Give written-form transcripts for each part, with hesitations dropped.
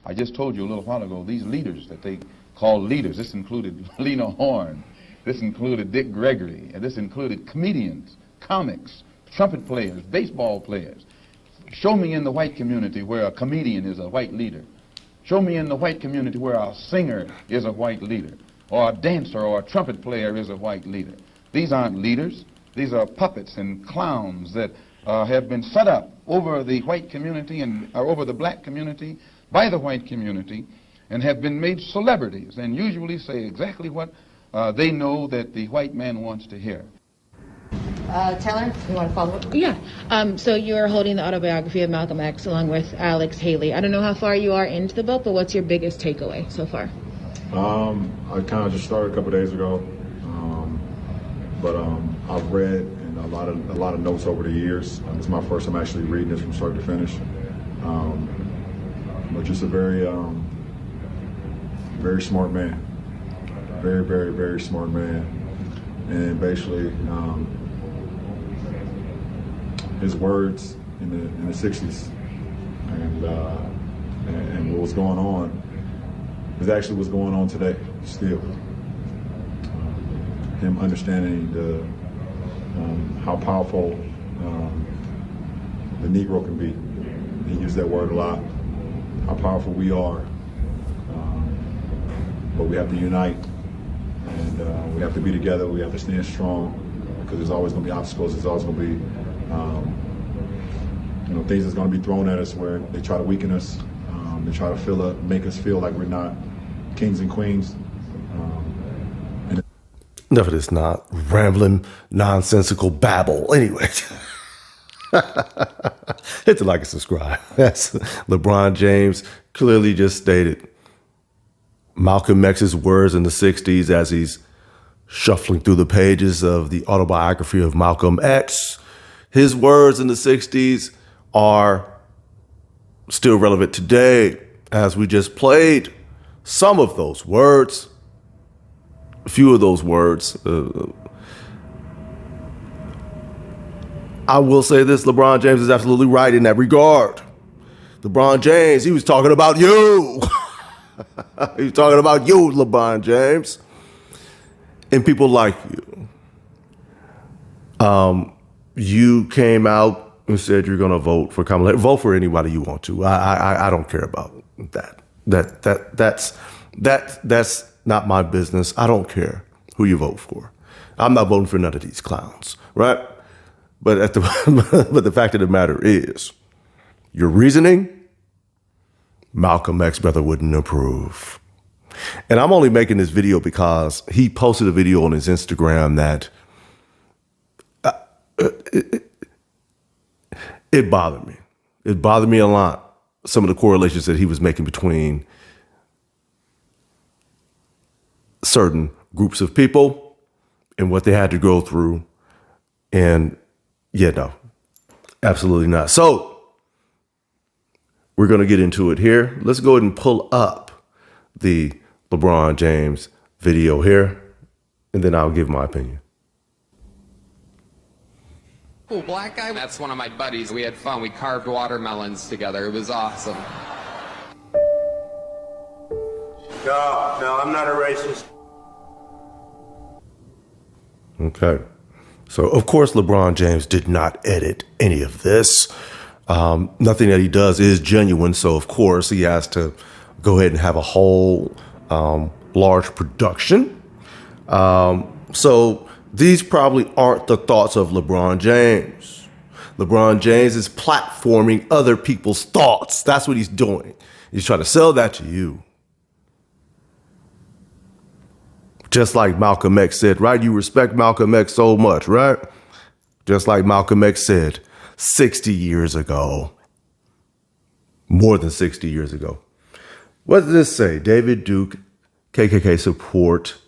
I just told you a little while ago, these leaders that they call leaders, this included Lena Horne, this included Dick Gregory, and this included comedians, comics, trumpet players, baseball players. Show me in the white community where a comedian is a white leader. Show me in the white community where a singer is a white leader, or a dancer or a trumpet player is a white leader. These aren't leaders. These are puppets and clowns that have been set up over the white community and over the black community by the white community and have been made celebrities and usually say exactly what they know that the white man wants to hear. Taylor, you want to follow up? Yeah. So you're holding the autobiography of Malcolm X along with Alex Haley. I don't know how far you are into the book, but what's your biggest takeaway so far? I kind of just started a couple days ago, but I've read and a lot of notes over the years. It's my first time actually reading this from start to finish. But just a very smart man, very smart man, and basically his words in the '60s and what was going on is actually what's going on today still. Him understanding how powerful the Negro can be. He used that word a lot. How powerful we are, but we have to unite, and we have to be together. We have to stand strong because there's always going to be obstacles. There's always going to be things that's going to be thrown at us where they try to weaken us. They try to make us feel like we're not kings and queens. Enough of this not rambling, nonsensical babble. Anyway, hit the like and subscribe. That's LeBron James clearly just stated Malcolm X's words in the 60s as he's shuffling through the pages of the autobiography of Malcolm X. His words in the 60s are still relevant today, as we just played some of those words. A few of those words. I will say this, LeBron James is absolutely right in that regard. LeBron James, he was talking about you. He was talking about you, LeBron James. And people like you. You came out and said you're going to vote for Kamala. Vote for anybody you want to. I don't care about that. That's not my business. I don't care who you vote for. I'm not voting for none of these clowns, right? But but the fact of the matter is, your reasoning, Malcolm X brother wouldn't approve. And I'm only making this video because he posted a video on his Instagram that it bothered me. It bothered me a lot. Some of the correlations that he was making between certain groups of people and what they had to go through. And yeah, no, absolutely not. So we're going to get into it here. Let's go ahead and pull up the LeBron James video here, and then I'll give my opinion. Cool black guy. That's one of my buddies. We had fun. We carved watermelons together. It was awesome. No, I'm not a racist. Okay. So, of course, LeBron James did not edit any of this. Nothing that he does is genuine. So, of course, he has to go ahead and have a whole large production. So these probably aren't the thoughts of LeBron James. LeBron James is platforming other people's thoughts. That's what he's doing. He's trying to sell that to you. Just like Malcolm X said, right? You respect Malcolm X so much, right? Just like Malcolm X said 60 years ago. More than 60 years ago. What does this say? David Duke, KKK support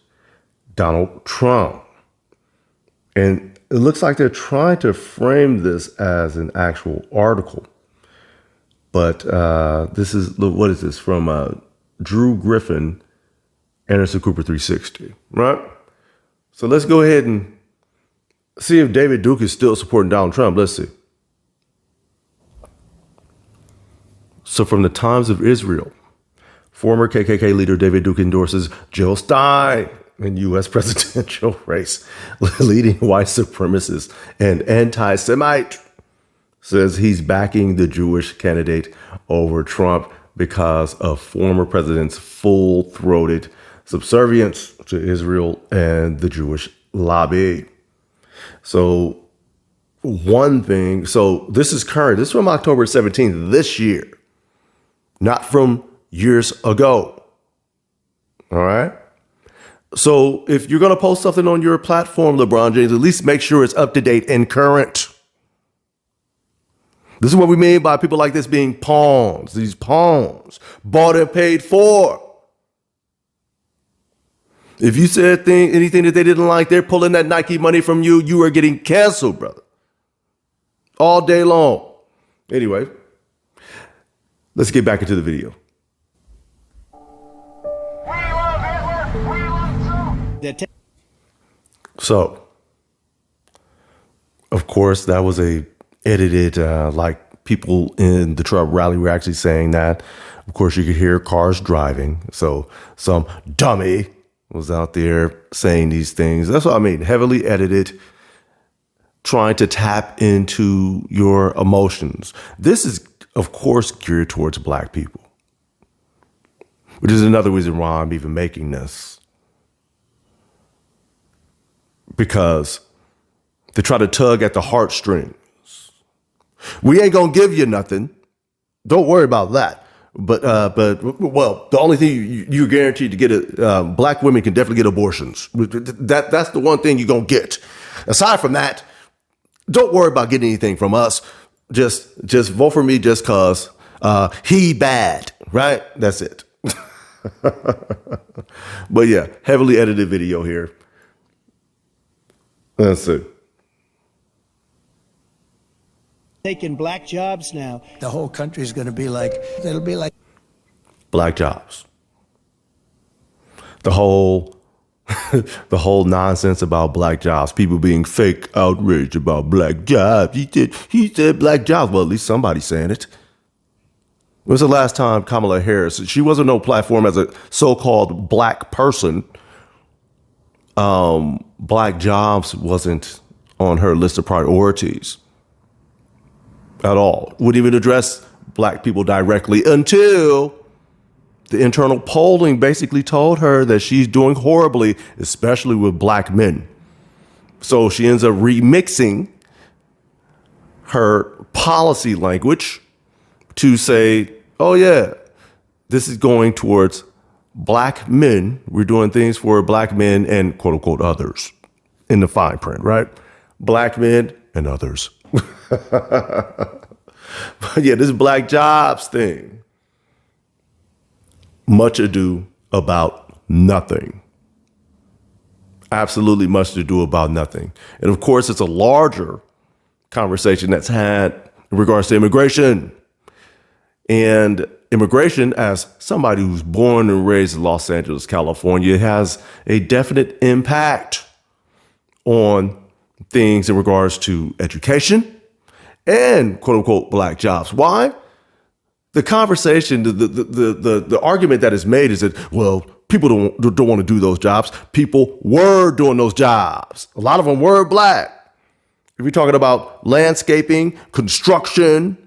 Donald Trump. And it looks like they're trying to frame this as an actual article. But this is, what is this? From Drew Griffin, Anderson Cooper 360, right? So let's go ahead and see if David Duke is still supporting Donald Trump. Let's see. So from the Times of Israel, Former KKK leader David Duke endorses Jill Stein in U.S. presidential race. Leading white supremacist and anti-Semite says he's backing the Jewish candidate over Trump because of former president's full-throated subservience to Israel and the Jewish lobby. So this is current. This is from October 17th this year, not from years ago. All right. So if you're going to post something on your platform, LeBron James, at least make sure it's up to date and current. This is what we mean by people like this being pawns. These pawns bought and paid for. If you said anything that they didn't like, they're pulling that Nike money from you. You are getting canceled, brother. All day long. Anyway, let's get back into the video. So, of course, that was a edited, like people in the Trump rally were actually saying that. Of course, you could hear cars driving. So some dummy was out there saying these things. That's what I mean. Heavily edited, trying to tap into your emotions. This is, of course, geared towards black people, which is another reason why I'm even making this. Because they try to tug at the heartstrings. We ain't gonna give you nothing. Don't worry about that. But the only thing you're guaranteed to get black women can definitely get abortions. That's the one thing you're gonna get. Aside from that, don't worry about getting anything from us. Just vote for me just cause he bad, right? That's it. But yeah, heavily edited video here. That's it. Taking black jobs now. The whole country is going to be like, it'll be like black jobs. The whole nonsense about black jobs. People being fake outraged about black jobs. He said black jobs. Well, at least somebody's saying it. When was the last time Kamala Harris? She wasn't no platform as a so-called black person. Black jobs wasn't on her list of priorities at all. Wouldn't even address black people directly until the internal polling basically told her that she's doing horribly, especially with black men. So she ends up remixing her policy language to say, oh yeah, this is going towards black men. We're doing things for black men and quote unquote others in the fine print, right? Black men and others. But yeah, this black jobs thing. Much ado about nothing. Absolutely much to do about nothing. And of course, it's a larger conversation that's had in regards to immigration. And immigration, as somebody who's born and raised in Los Angeles, California, has a definite impact on things in regards to education and quote unquote black jobs. Why? The conversation, the argument that is made is that, well, people don't want to do those jobs. People were doing those jobs. A lot of them were black. If you're talking about landscaping, construction,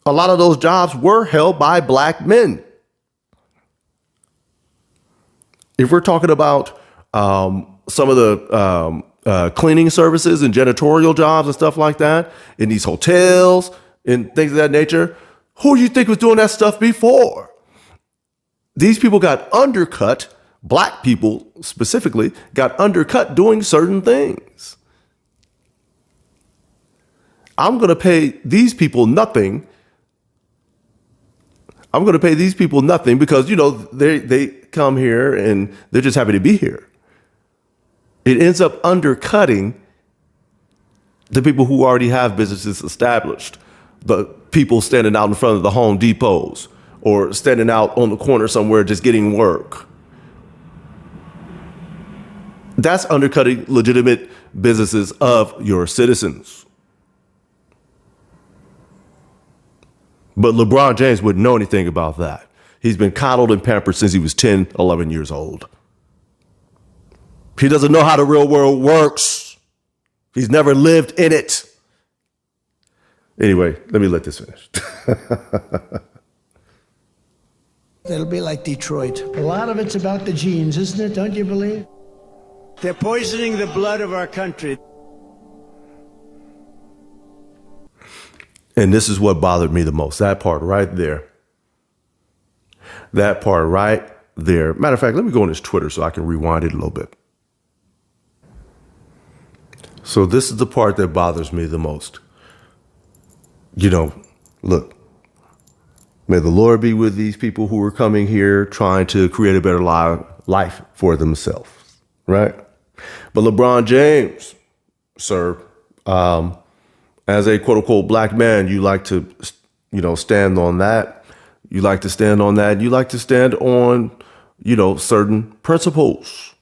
a lot of those jobs were held by black men. If we're talking about some of the cleaning services and janitorial jobs and stuff like that in these hotels and things of that nature, who do you think was doing that stuff before? These people got undercut, black people specifically, got undercut doing certain things. I'm going to pay these people nothing. I'm going to pay these people nothing because, you know, they come here and they're just happy to be here. It ends up undercutting the people who already have businesses established. The people standing out in front of the Home Depots or standing out on the corner somewhere just getting work. That's undercutting legitimate businesses of your citizens. But LeBron James wouldn't know anything about that. He's been coddled and pampered since he was 10, 11 years old. He doesn't know how the real world works. He's never lived in it. Anyway, let me let this finish. It'll be like Detroit. A lot of it's about the genes, isn't it? Don't you believe? They're poisoning the blood of our country. And this is what bothered me the most. That part right there. That part right there. Matter of fact, let me go on his Twitter so I can rewind it a little bit. So this is the part that bothers me the most. You know, look, may the Lord be with these people who are coming here trying to create a better life for themselves, right? But LeBron James, sir, as a quote unquote black man, you like to, stand on that. You like to stand on that. You like to stand on, certain principles.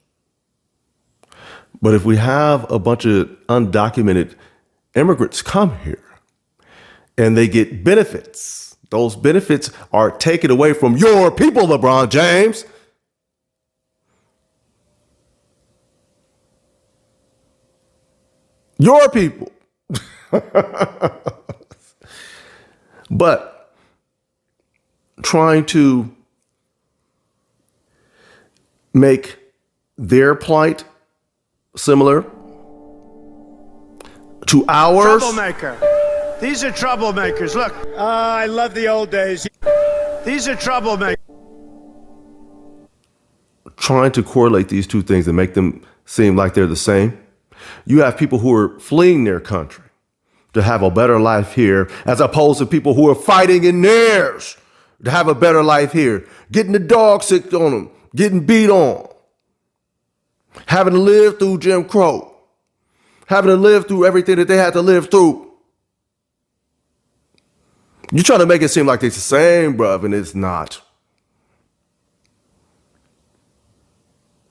But if we have a bunch of undocumented immigrants come here and they get benefits, those benefits are taken away from your people, LeBron James. Your people. But trying to make their plight similar to ours. Troublemaker. These are troublemakers. Look, I love the old days. These are troublemakers. Trying to correlate these two things and make them seem like they're the same. You have people who are fleeing their country to have a better life here, as opposed to people who are fighting in theirs to have a better life here, getting the dog sick on them, getting beat on, having to live through Jim Crow, having to live through everything that they had to live through. You're trying to make it seem like it's the same, bruv, and it's not.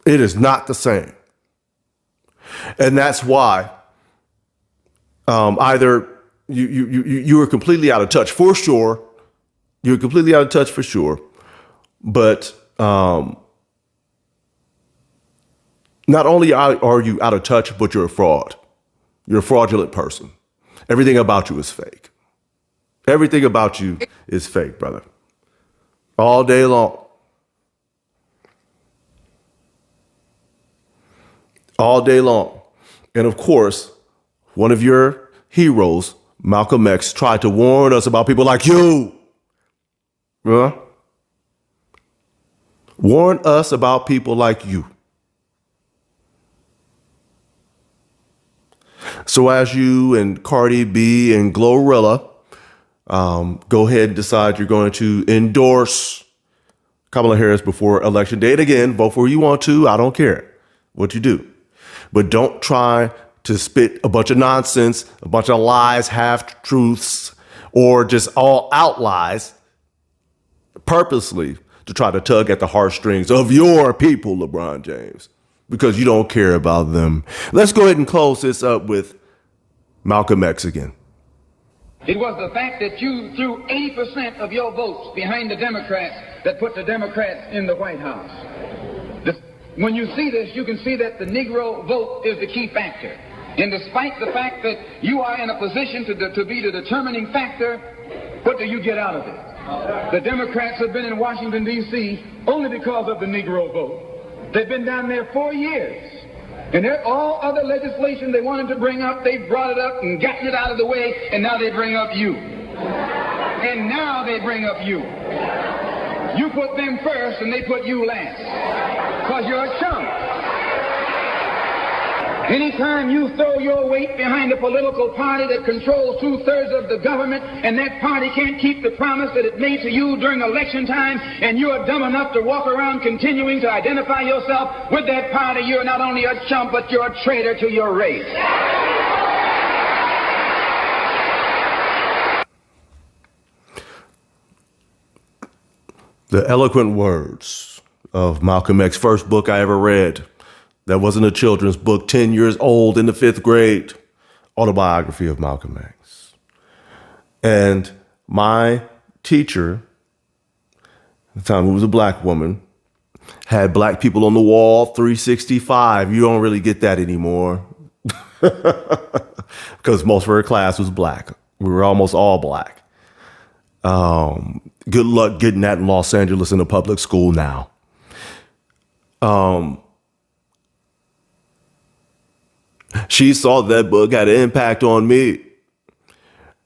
It is not the same. And that's why either you are completely out of touch for sure. You're completely out of touch for sure. But not only are you out of touch, but you're a fraud. You're a fraudulent person. Everything about you is fake. Everything about you is fake, brother. All day long. All day long. And of course, one of your heroes, Malcolm X, tried to warn us about people like you. Huh? Warn us about people like you. So as you and Cardi B and Glorilla go ahead and decide you're going to endorse Kamala Harris before Election Day, and again, vote for who you want to. I don't care what you do. But don't try to spit a bunch of nonsense, a bunch of lies, half-truths, or just all out lies purposely to try to tug at the heartstrings of your people, LeBron James, because you don't care about them. Let's go ahead and close this up with Malcolm X again. It was the fact that you threw 80% of your votes behind the Democrats that put the Democrats in the White House. When you see this, you can see that the Negro vote is the key factor. And despite the fact that you are in a position to be the determining factor, what do you get out of it? The Democrats have been in Washington, D.C. only because of the Negro vote. They've been down there 4 years. And all other legislation they wanted to bring up, they brought it up and gotten it out of the way, and now they bring up you. And now they bring up you. You put them first and they put you last. Because you're a chump. Anytime you throw your weight behind a political party that controls 2/3 of the government, and that party can't keep the promise that it made to you during election time, and you're dumb enough to walk around continuing to identify yourself with that party, you're not only a chump, but you're a traitor to your race. The eloquent words of Malcolm X, first book I ever read. That wasn't a children's book, 10 years old in the 5th grade. Autobiography of Malcolm X. And my teacher the time it was a black woman, had black people on the wall 365. You don't really get that anymore because most of her class was black. We were almost all black. Good luck getting that in Los Angeles in a public school now. She saw that book had an impact on me.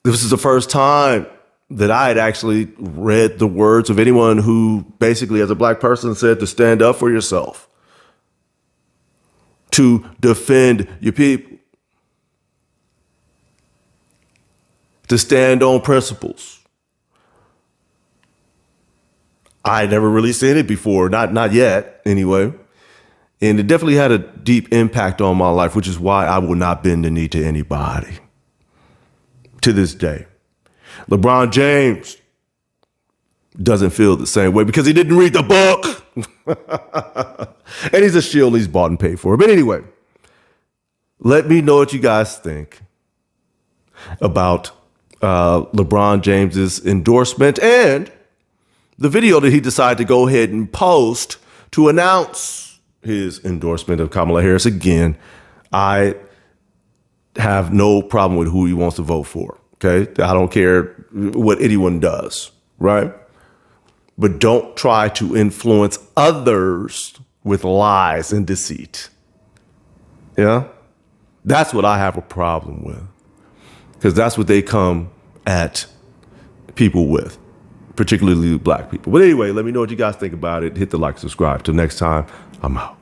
This is the first time that I had actually read the words of anyone who basically, as a black person, said to stand up for yourself, to defend your people, to stand on principles. I had never really seen it before, not yet, anyway. And it definitely had a deep impact on my life, which is why I will not bend the knee to anybody to this day. LeBron James doesn't feel the same way because he didn't read the book. And he's a shield he's bought and paid for. But anyway, let me know what you guys think about LeBron James's endorsement and the video that he decided to go ahead and post to announce his endorsement of Kamala Harris. Again, I have no problem with who he wants to vote for. Okay. I don't care what anyone does. Right. But don't try to influence others with lies and deceit. Yeah. That's what I have a problem with, because that's what they come at people with, particularly black people. But anyway, let me know what you guys think about it. Hit the like, subscribe. Till next time, I'm out.